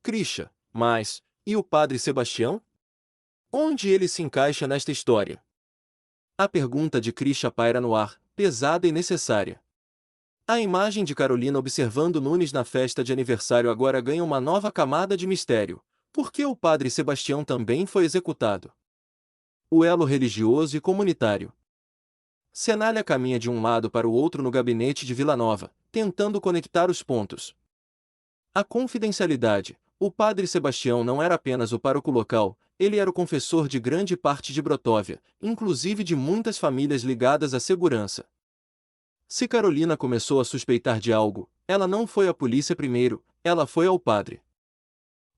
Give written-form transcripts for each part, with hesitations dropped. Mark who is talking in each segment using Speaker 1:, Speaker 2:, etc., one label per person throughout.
Speaker 1: Christian, mas, e o padre Sebastião? Onde ele se encaixa nesta história? A pergunta de Christian paira no ar, pesada e necessária. A imagem de Carolina observando Nunes na festa de aniversário agora ganha uma nova camada de mistério. Por que o padre Sebastião também foi executado? O elo religioso e comunitário. Cenália caminha de um lado para o outro no gabinete de Vila Nova, tentando conectar os pontos. A confidencialidade. O padre Sebastião não era apenas o pároco local, ele era o confessor de grande parte de Brotóvia, inclusive de muitas famílias ligadas à segurança. Se Carolina começou a suspeitar de algo, ela não foi à polícia primeiro, ela foi ao padre.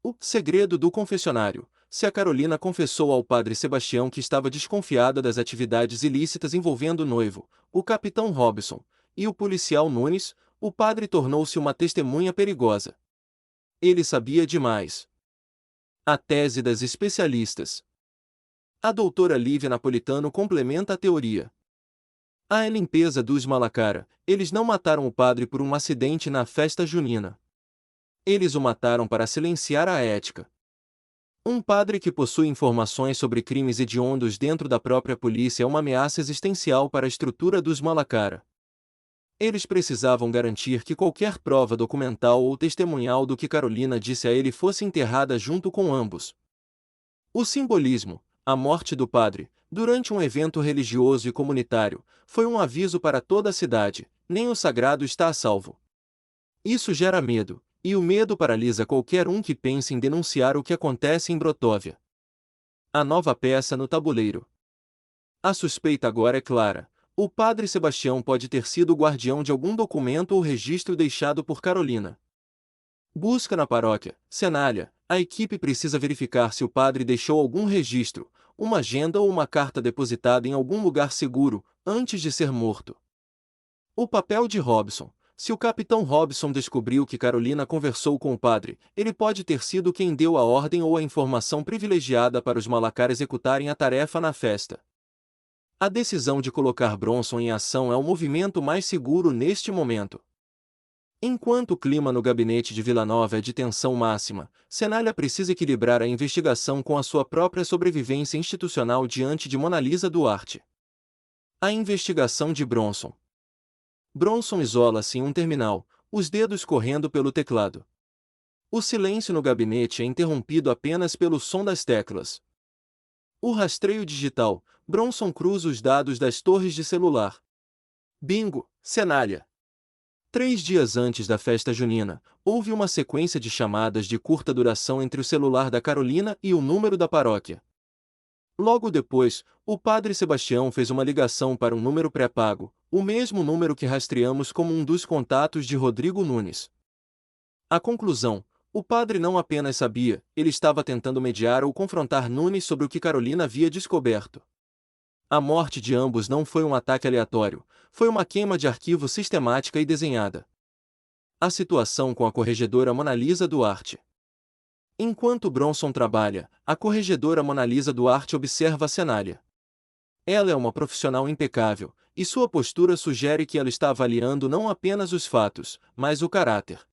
Speaker 1: O segredo do confessionário. Se a Carolina confessou ao padre Sebastião que estava desconfiada das atividades ilícitas envolvendo o noivo, o capitão Robson, e o policial Nunes, o padre tornou-se uma testemunha perigosa. Ele sabia demais. A tese das especialistas. A doutora Lívia Napolitano complementa a teoria. A limpeza dos Malacara, eles não mataram o padre por um acidente na festa junina. Eles o mataram para silenciar a ética. Um padre que possui informações sobre crimes hediondos dentro da própria polícia é uma ameaça existencial para a estrutura dos Malacara. Eles precisavam garantir que qualquer prova documental ou testemunhal do que Carolina disse a ele fosse enterrada junto com ambos. O simbolismo, a morte do padre, durante um evento religioso e comunitário, foi um aviso para toda a cidade: nem o sagrado está a salvo. Isso gera medo, e o medo paralisa qualquer um que pense em denunciar o que acontece em Brotóvia. A nova peça no tabuleiro. A suspeita agora é clara. O padre Sebastião pode ter sido o guardião de algum documento ou registro deixado por Carolina. Busca na paróquia, Cenália. A equipe precisa verificar se o padre deixou algum registro, uma agenda ou uma carta depositada em algum lugar seguro, antes de ser morto. O papel de Robson. Se o capitão Robson descobriu que Carolina conversou com o padre, ele pode ter sido quem deu a ordem ou a informação privilegiada para os Malacara executarem a tarefa na festa. A decisão de colocar Bronson em ação é o movimento mais seguro neste momento. Enquanto o clima no gabinete de Vila Nova é de tensão máxima, Cenália precisa equilibrar a investigação com a sua própria sobrevivência institucional diante de Mona Lisa Duarte. A investigação de Bronson. Bronson isola-se em um terminal, os dedos correndo pelo teclado. O silêncio no gabinete é interrompido apenas pelo som das teclas. O rastreio digital. Bronson cruza os dados das torres de celular. Bingo, Cenália. 3 dias antes da festa junina, houve uma sequência de chamadas de curta duração entre o celular da Carolina e o número da paróquia. Logo depois, o padre Sebastião fez uma ligação para um número pré-pago, o mesmo número que rastreamos como um dos contatos de Rodrigo Nunes. A conclusão: o padre não apenas sabia, ele estava tentando mediar ou confrontar Nunes sobre o que Carolina havia descoberto. A morte de ambos não foi um ataque aleatório, foi uma queima de arquivo sistemática e desenhada. A situação com a corregedora Mona Lisa Duarte. Enquanto Bronson trabalha, a corregedora Mona Lisa Duarte observa a Cenália. Ela é uma profissional impecável, e sua postura sugere que ela está avaliando não apenas os fatos, mas o caráter.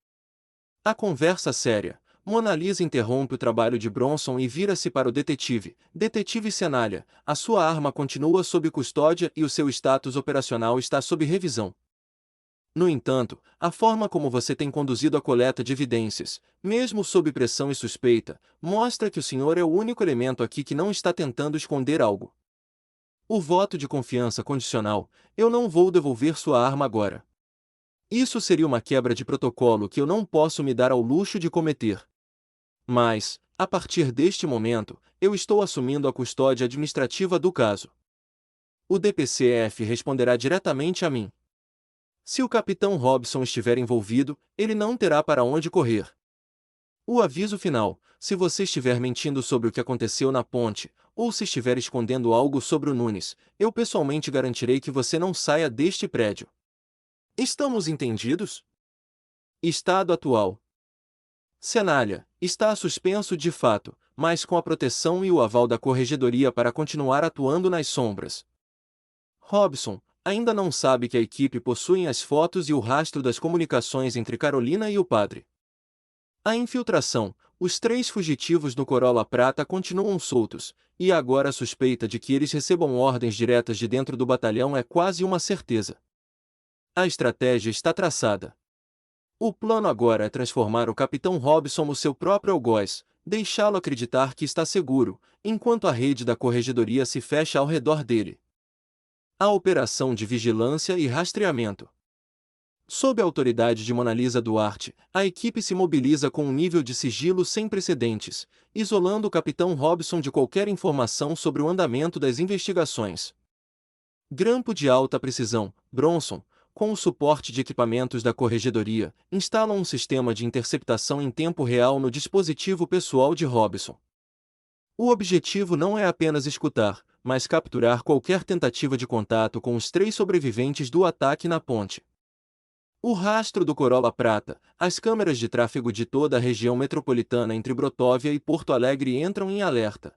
Speaker 1: A conversa séria. Mona Lisa interrompe o trabalho de Bronson e vira-se para o detetive. Detetive Cenália, a sua arma continua sob custódia e o seu status operacional está sob revisão. No entanto, a forma como você tem conduzido a coleta de evidências, mesmo sob pressão e suspeita, mostra que o senhor é o único elemento aqui que não está tentando esconder algo. O voto de confiança condicional: eu não vou devolver sua arma agora. Isso seria uma quebra de protocolo que eu não posso me dar ao luxo de cometer. Mas, a partir deste momento, eu estou assumindo a custódia administrativa do caso. O DPCF responderá diretamente a mim. Se o capitão Robson estiver envolvido, ele não terá para onde correr. O aviso final: se você estiver mentindo sobre o que aconteceu na ponte, ou se estiver escondendo algo sobre o Nunes, eu pessoalmente garantirei que você não saia deste prédio. Estamos entendidos? Estado atual. Cenália: está suspenso de fato, mas com a proteção e o aval da corregedoria para continuar atuando nas sombras. Robson: ainda não sabe que a equipe possui as fotos e o rastro das comunicações entre Carolina e o padre. A infiltração: os 3 fugitivos no Corolla prata continuam soltos, e agora a suspeita de que eles recebam ordens diretas de dentro do batalhão é quase uma certeza. A estratégia está traçada. O plano agora é transformar o Capitão Robson no seu próprio algoz, deixá-lo acreditar que está seguro, enquanto a rede da corregedoria se fecha ao redor dele. A operação de vigilância e rastreamento. Sob a autoridade de Mona Lisa Duarte, a equipe se mobiliza com um nível de sigilo sem precedentes, isolando o Capitão Robson de qualquer informação sobre o andamento das investigações. Grampo de alta precisão, Bronson, com o suporte de equipamentos da Corregedoria, instalam um sistema de interceptação em tempo real no dispositivo pessoal de Robson. O objetivo não é apenas escutar, mas capturar qualquer tentativa de contato com os 3 sobreviventes do ataque na ponte. O rastro do Corolla prata, as câmeras de tráfego de toda a região metropolitana entre Brotóvia e Porto Alegre entram em alerta.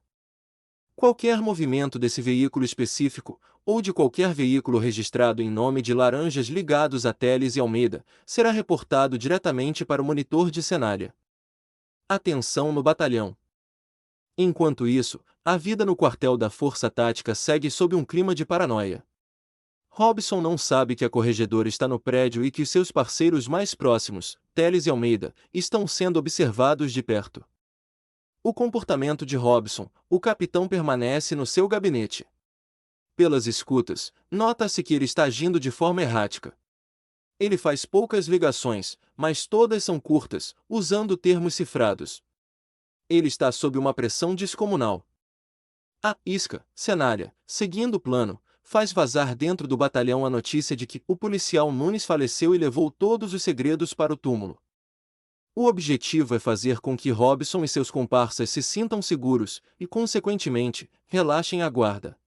Speaker 1: Qualquer movimento desse veículo específico, ou de qualquer veículo registrado em nome de laranjas ligados a Teles e Almeida, será reportado diretamente para o monitor de cenária. Atenção no batalhão. Enquanto isso, a vida no quartel da Força Tática segue sob um clima de paranoia. Robson não sabe que a corregedora está no prédio e que seus parceiros mais próximos, Teles e Almeida, estão sendo observados de perto. O comportamento de Robson, o capitão permanece no seu gabinete. Pelas escutas, nota-se que ele está agindo de forma errática. Ele faz poucas ligações, mas todas são curtas, usando termos cifrados. Ele está sob uma pressão descomunal. A isca, cenária, seguindo o plano, faz vazar dentro do batalhão a notícia de que o policial Nunes faleceu e levou todos os segredos para o túmulo. O objetivo é fazer com que Robson e seus comparsas se sintam seguros e, consequentemente, relaxem a guarda.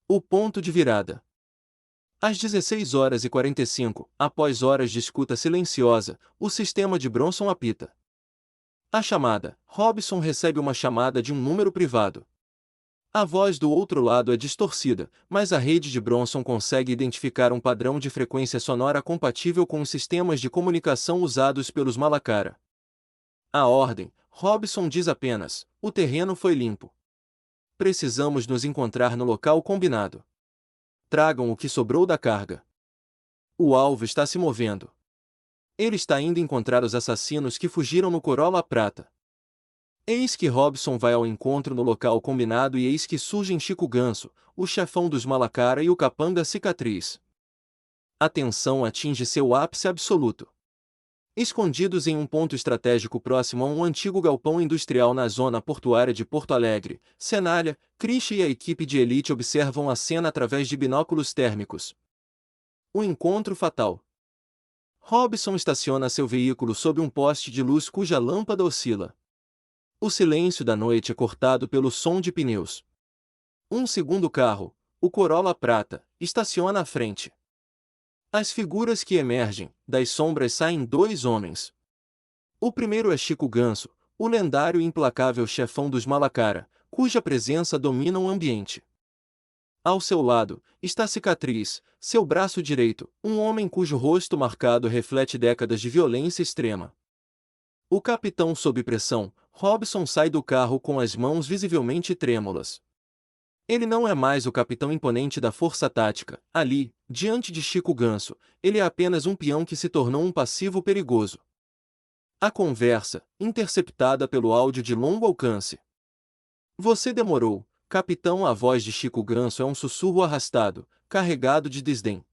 Speaker 1: O ponto de virada. Às 16h45, após horas de escuta silenciosa, o sistema de Bronson apita. A chamada. Robson recebe uma chamada de um número privado. A voz do outro lado é distorcida, mas a rede de Bronson consegue identificar um padrão de frequência sonora compatível com os sistemas de comunicação usados pelos Malacara. A ordem, Robson diz apenas: o terreno foi limpo. Precisamos nos encontrar no local combinado. Tragam o que sobrou da carga. O alvo está se movendo. Ele está indo encontrar os assassinos que fugiram no Corolla prata. Eis que Robson vai ao encontro no local combinado e eis que surgem Chico Ganso, o chefão dos Malacara e o capanga Cicatriz. A tensão atinge seu ápice absoluto. Escondidos em um ponto estratégico próximo a um antigo galpão industrial na zona portuária de Porto Alegre, Cenália, Krish e a equipe de elite observam a cena através de binóculos térmicos. O encontro fatal. Robson estaciona seu veículo sob um poste de luz cuja lâmpada oscila. O silêncio da noite é cortado pelo som de pneus. Um segundo carro, o Corolla prata, estaciona à frente. As figuras que emergem, das sombras saem 2 homens. O primeiro é Chico Ganso, o lendário e implacável chefão dos Malacara, cuja presença domina o ambiente. Ao seu lado, está Cicatriz, seu braço direito, um homem cujo rosto marcado reflete décadas de violência extrema. O capitão sob pressão, Robson sai do carro com as mãos visivelmente trêmulas. Ele não é mais o capitão imponente da Força Tática, ali, diante de Chico Ganso, ele é apenas um peão que se tornou um passivo perigoso. A conversa, interceptada pelo áudio de longo alcance. Você demorou, capitão. A voz de Chico Ganso é um sussurro arrastado, carregado de desdém.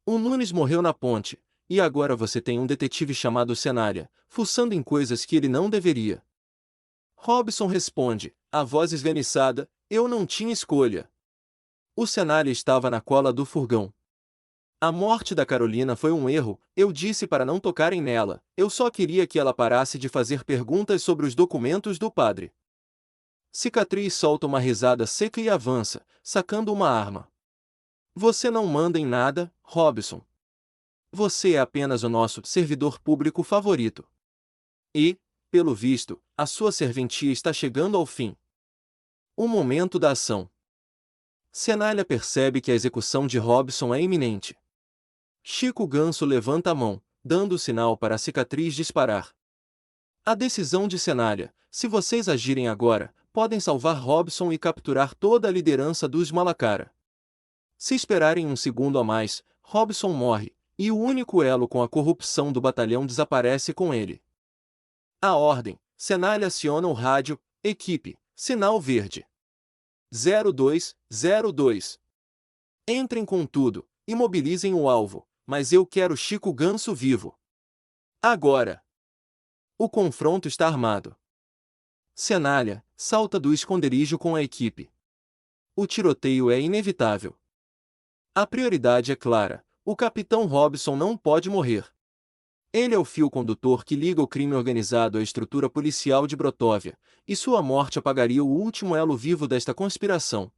Speaker 1: O Nunes morreu na ponte, e agora você tem um detetive chamado Cenária, fuçando em coisas que ele não deveria. Robson responde, a voz esganiçada: eu não tinha escolha. O Cenária estava na cola do furgão. A morte da Carolina foi um erro, eu disse para não tocarem nela, eu só queria que ela parasse de fazer perguntas sobre os documentos do padre. Cicatriz solta uma risada seca e avança, sacando uma arma. Você não manda em nada, Robson. Você é apenas o nosso servidor público favorito. E, pelo visto, a sua serventia está chegando ao fim. O momento da ação. Cenália percebe que a execução de Robson é iminente. Chico Ganso levanta a mão, dando o sinal para a Cicatriz disparar. A decisão de Cenália: se vocês agirem agora, podem salvar Robson e capturar toda a liderança dos Malacara. Se esperarem um segundo a mais, Robson morre, e o único elo com a corrupção do batalhão desaparece com ele. A ordem: Cenália aciona o rádio, equipe, sinal verde. 0202. Entrem com tudo, imobilizem o alvo, mas eu quero Chico Ganso vivo. Agora! O confronto está armado. Cenália salta do esconderijo com a equipe. O tiroteio é inevitável. A prioridade é clara: o capitão Robson não pode morrer. Ele é o fio condutor que liga o crime organizado à estrutura policial de Brotóvia, e sua morte apagaria o último elo vivo desta conspiração.